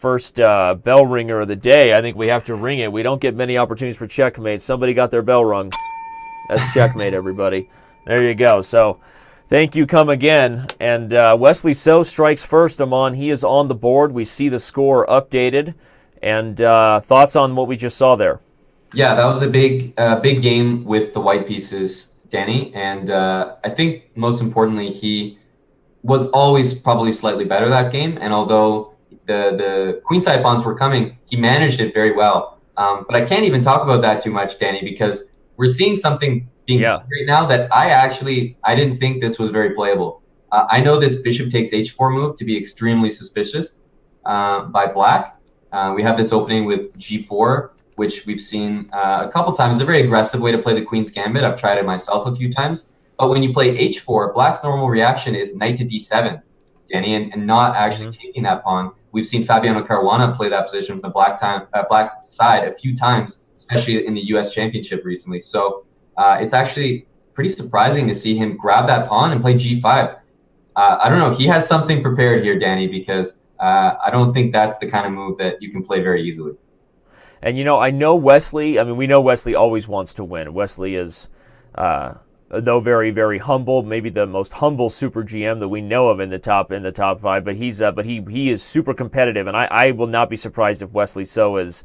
first bell ringer of the day. I think we have to ring it. We don't get many opportunities for checkmate. Somebody got their bell rung. That's checkmate, everybody. There you go. So thank you, come again. And Wesley So strikes first, Amon. He is on the board. We see the score updated. And thoughts on what we just saw there? Yeah, that was a big game with the white pieces, Danny. And I think most importantly, he was always probably slightly better that game. And although the queenside pawns were coming, he managed it very well. But I can't even talk about that too much, Danny, because we're seeing something being right now that I didn't think this was very playable. I know this bishop takes h4 move to be extremely suspicious by black. We have this opening with g4, which we've seen a couple times. It's a very aggressive way to play the queen's gambit. I've tried it myself a few times. But when you play h4, black's normal reaction is knight to d7, Danny, and not actually taking that pawn. We've seen Fabiano Caruana play that position from the black side a few times, especially in the U.S. Championship recently. So it's actually pretty surprising to see him grab that pawn and play g5. I don't know. He has something prepared here, Danny, because I don't think that's the kind of move that you can play very easily. And, I know Wesley. I mean, we know Wesley always wants to win. Wesley is, though very, very humble, maybe the most humble super GM that we know of in the top five. But he is super competitive, and I will not be surprised if Wesley So is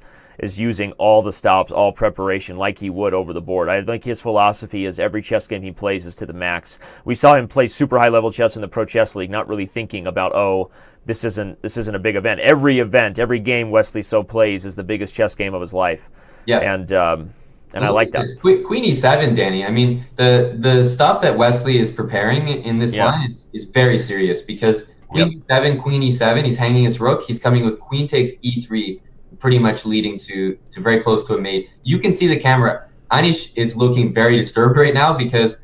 using all the stops, all preparation, like he would over the board. I think his philosophy is every chess game he plays is to the max. We saw him play super high level chess in the Pro Chess League, not really thinking about, this isn't a big event. Every game Wesley So plays is the biggest chess game of his life. Yeah. And I like that. Queen e7, Danny. I mean, the stuff that Wesley is preparing in this line is very serious, because Queen e7, he's hanging his rook. He's coming with queen takes e3, pretty much leading to very close to a mate. You can see the camera. Anish is looking very disturbed right now, because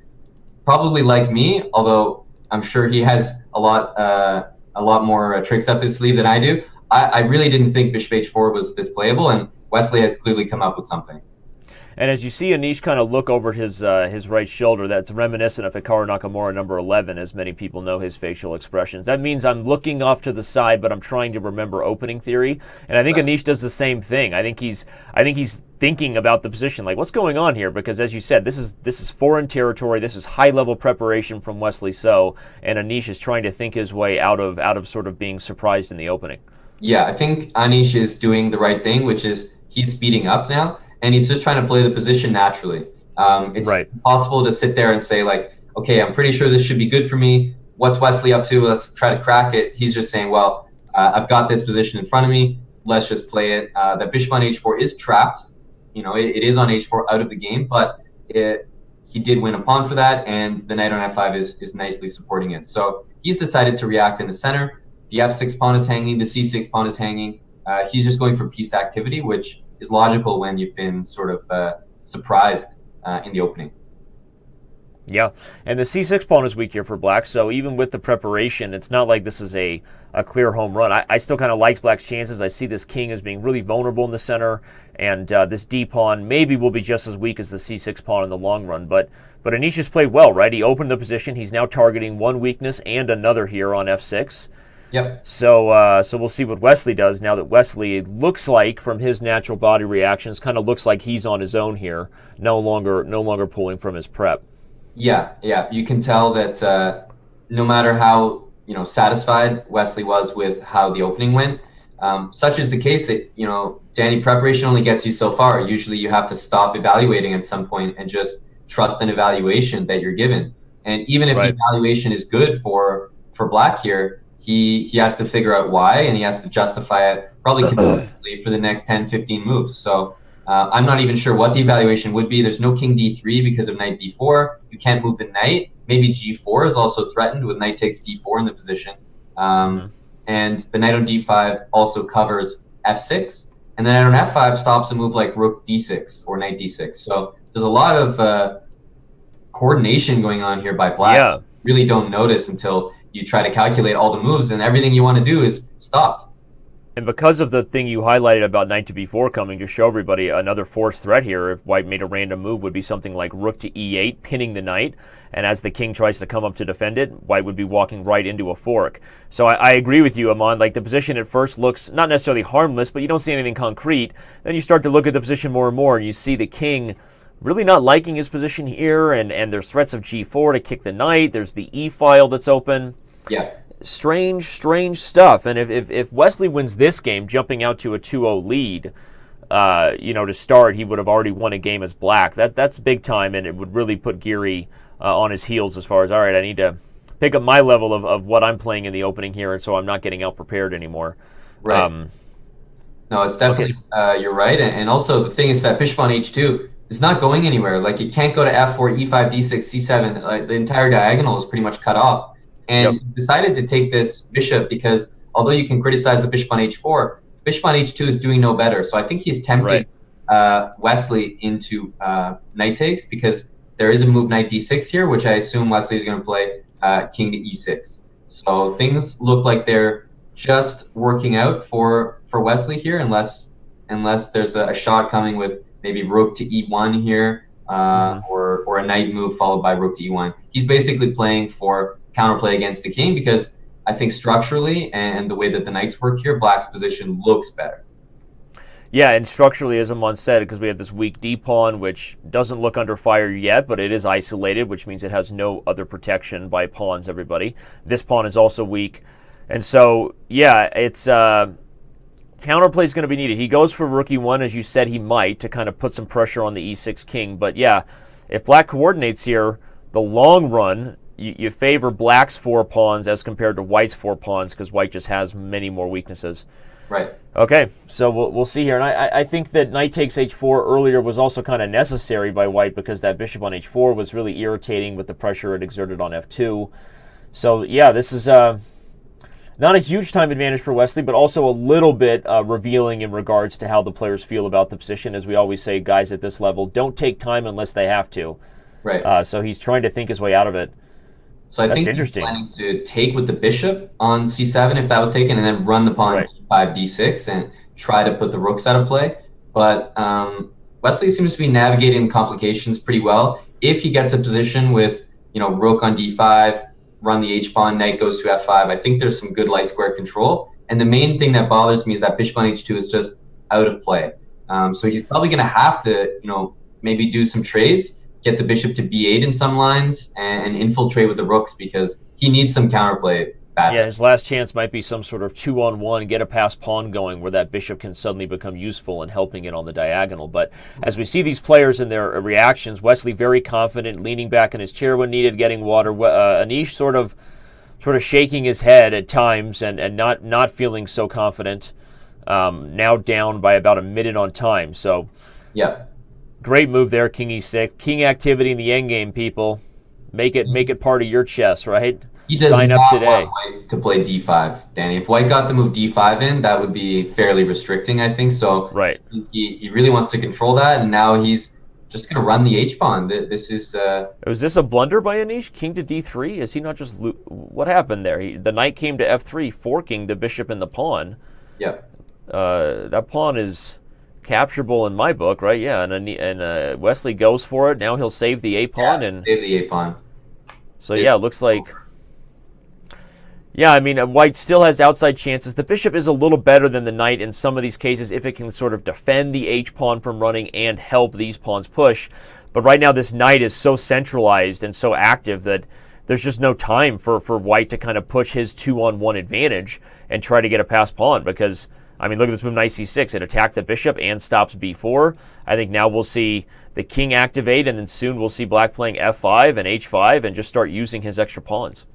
probably like me, although I'm sure he has a lot more tricks up his sleeve than I do. I really didn't think bishop h4 was this playable, and Wesley has clearly come up with something. And as you see Anish kind of look over his right shoulder, that's reminiscent of Hikaru Nakamura number 11, as many people know his facial expressions. That means I'm looking off to the side, but I'm trying to remember opening theory. And I think Anish does the same thing. I think he's thinking about the position, like what's going on here? Because as you said, this is foreign territory. This is high level preparation from Wesley So, and Anish is trying to think his way out of sort of being surprised in the opening. Yeah, I think Anish is doing the right thing, which is he's speeding up now. And he's just trying to play the position naturally. It's possible to sit there and say, like, okay, I'm pretty sure this should be good for me. What's Wesley up to? Let's try to crack it. He's just saying, well, I've got this position in front of me. Let's just play it. That bishop on h4 is trapped. It is on h4 out of the game, but he did win a pawn for that, and the knight on f5 is nicely supporting it. So he's decided to react in the center. The f6 pawn is hanging. The c6 pawn is hanging. He's just going for piece activity, which is logical when you've been sort of surprised in the opening. Yeah, and the c6 pawn is weak here for black, so even with the preparation, it's not like this is a clear home run. I still kind of like black's chances. I see this king as being really vulnerable in the center, and this d pawn maybe will be just as weak as the c6 pawn in the long run, but Anish has played well, right? He opened the position. He's now targeting one weakness and another here on f6. Yep. So we'll see what Wesley does now that Wesley looks like, from his natural body reactions, kind of looks like he's on his own here, no longer pulling from his prep. Yeah. You can tell that no matter how satisfied Wesley was with how the opening went, such is the case that Danny, preparation only gets you so far. Usually you have to stop evaluating at some point and just trust an evaluation that you're given. And even if the evaluation is good for black here, he has to figure out why, and he has to justify it probably consistently for the next 10, 15 moves. So I'm not even sure what the evaluation would be. There's no king d3 because of knight b4. You can't move the knight. Maybe g4 is also threatened with knight takes d4 in the position. And the knight on d5 also covers f6. And then knight on f5 stops a move like rook d6 or knight d6. So there's a lot of coordination going on here by black. Yeah. You really don't notice until you try to calculate all the moves, and everything you want to do is stopped. And because of the thing you highlighted about knight to b4 coming, just show everybody another forced threat here. If white made a random move, would be something like rook to e8, pinning the knight. And as the king tries to come up to defend it, white would be walking right into a fork. So I agree with you, Amon. Like, the position at first looks not necessarily harmless, but you don't see anything concrete. Then you start to look at the position more and more, and you see the king really not liking his position here, and there's threats of g4 to kick the knight. There's the e file that's open. Yeah. Strange stuff. And if Wesley wins this game, jumping out to a 2-0 lead, to start, he would have already won a game as black. That's big time, and it would really put Giri on his heels as far as, all right, I need to pick up my level of what I'm playing in the opening here, and so I'm not getting out prepared anymore. Right. No, it's definitely, you're right. And also the thing is that bishop on h2 is not going anywhere. Like, it can't go to f4, e5, d6, c7. Like, the entire diagonal is pretty much cut off. And he decided to take this bishop because although you can criticize the bishop on h4, the bishop on h2 is doing no better. So I think he's tempting Wesley into knight takes, because there is a move knight d6 here, which I assume Wesley is going to play king to e6. So things look like they're just working out for Wesley here, unless there's a shot coming with maybe rook to e1 here, or a knight move followed by rook to e1. He's basically playing for counterplay against the king, because I think structurally and the way that the knights work here, black's position looks better. Yeah, and structurally, as Amon said, because we have this weak d pawn, which doesn't look under fire yet, but it is isolated, which means it has no other protection by pawns, everybody. This pawn is also weak. And so, yeah, it's counterplay is going to be needed. He goes for rook e1, as you said he might, to kind of put some pressure on the e6 king. But yeah, if black coordinates here, the long run, you favor black's 4 pawns as compared to white's 4 pawns, because white just has many more weaknesses. Right. Okay, so we'll see here. And I think that knight takes h4 earlier was also kind of necessary by white, because that bishop on h4 was really irritating with the pressure it exerted on f2. So yeah, this is not a huge time advantage for Wesley, but also a little bit revealing in regards to how the players feel about the position. As we always say, guys at this level don't take time unless they have to. Right. So he's trying to think his way out of it. So I think he's planning to take with the bishop on c7 if that was taken, and then run the pawn d5, d6, and try to put the rooks out of play. But Wesley seems to be navigating the complications pretty well. If he gets a position with, rook on d5, run the h-pawn, knight goes to f5, I think there's some good light square control. And the main thing that bothers me is that bishop on h2 is just out of play. So he's probably going to have to, maybe do some trades, get the bishop to b8 in some lines, and infiltrate with the rooks, because he needs some counterplay badly. Yeah, his last chance might be some sort of 2-on-1, get a passed pawn going where that bishop can suddenly become useful in helping it on the diagonal. But as we see these players in their reactions, Wesley very confident, leaning back in his chair when needed, getting water. Anish sort of shaking his head at times and not feeling so confident. Now down by about a minute on time. So yeah. Great move there, king e6. King activity in the endgame, people. Make it part of your chess, right? He does Sign up not today. want white to play d5, Danny. If white got the move d5 in, that would be fairly restricting, I think. So right. He really wants to control that, and now he's just going to run the h-pawn. This is... Was this a blunder by Anish? King to d3? Is he not just... What happened there? The knight came to f3, forking the bishop and the pawn. Yeah. That pawn is capturable in my book, right? Yeah, and Wesley goes for it. Now he'll save the a-pawn. Save the a-pawn. So yeah, it looks like... Yeah, I mean, white still has outside chances. The bishop is a little better than the knight in some of these cases if it can sort of defend the h-pawn from running and help these pawns push. But right now this knight is so centralized and so active that there's just no time for white to kind of push his 2-on-1 advantage and try to get a passed pawn, because, I mean, look at this move, knight c6. It attacked the bishop and stops b4. I think now we'll see the king activate, and then soon we'll see black playing f5 and h5 and just start using his extra pawns.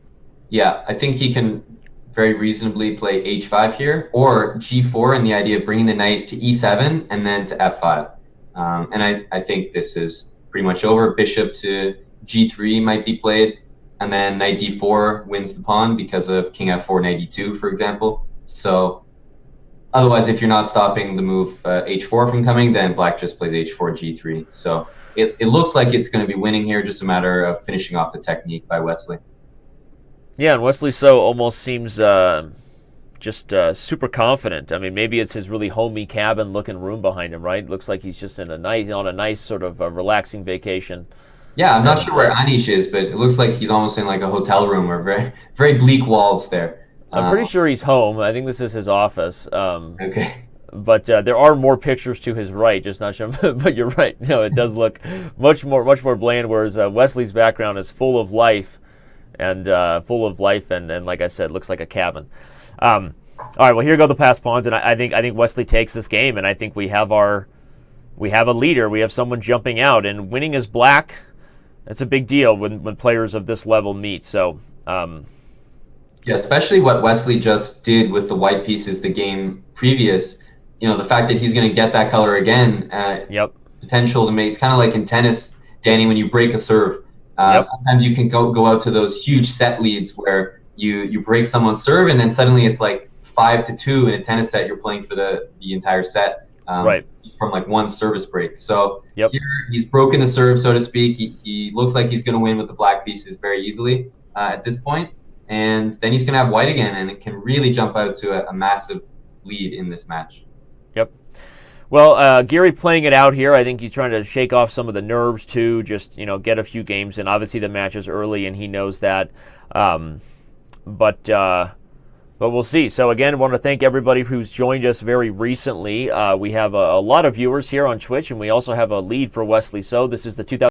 Yeah, I think he can very reasonably play h5 here, or g4, and the idea of bringing the knight to e7 and then to f5. And I think this is pretty much over. Bishop to g3 might be played, and then knight d4 wins the pawn because of king f4, knight e2, for example. So otherwise, if you're not stopping the move h4 from coming, then black just plays h4, g3. So it looks like it's going to be winning here, just a matter of finishing off the technique by Wesley. Yeah, and Wesley So almost seems just super confident. I mean, maybe it's his really homey cabin-looking room behind him, right? Looks like he's just on a nice sort of relaxing vacation. Yeah, I'm not And sure where Anish is, but it looks like he's almost in like a hotel room or very very bleak walls there. I'm pretty sure he's home. I think this is his office. Okay. But there are more pictures to his right, just not sure. But you're right. No, it does look much more bland. Whereas Wesley's background is full of life, and like I said, looks like a cabin. All right, well, here go the pass pawns, and I think Wesley takes this game, and I think we have a leader. We have someone jumping out, and winning as black. That's a big deal when players of this level meet. So. Yeah, especially what Wesley just did with the white pieces the game previous. The fact that he's going to get that color again. Yep. Potential to make. It's kind of like in tennis, Danny, when you break a serve. Yep. Sometimes you can go out to those huge set leads where you break someone's serve and then suddenly it's like 5-2 in a tennis set. You're playing for the entire set. Right. From like one service break. So yep. Here he's broken the serve, so to speak. He looks like he's going to win with the black pieces very easily at this point. And then he's going to have white again, and it can really jump out to a massive lead in this match. Yep. Well, Giri playing it out here. I think he's trying to shake off some of the nerves too. Just get a few games in. Obviously, the match is early, and he knows that. But we'll see. So again, I want to thank everybody who's joined us very recently. We have a lot of viewers here on Twitch, and we also have a lead for Wesley So. This is the 2000.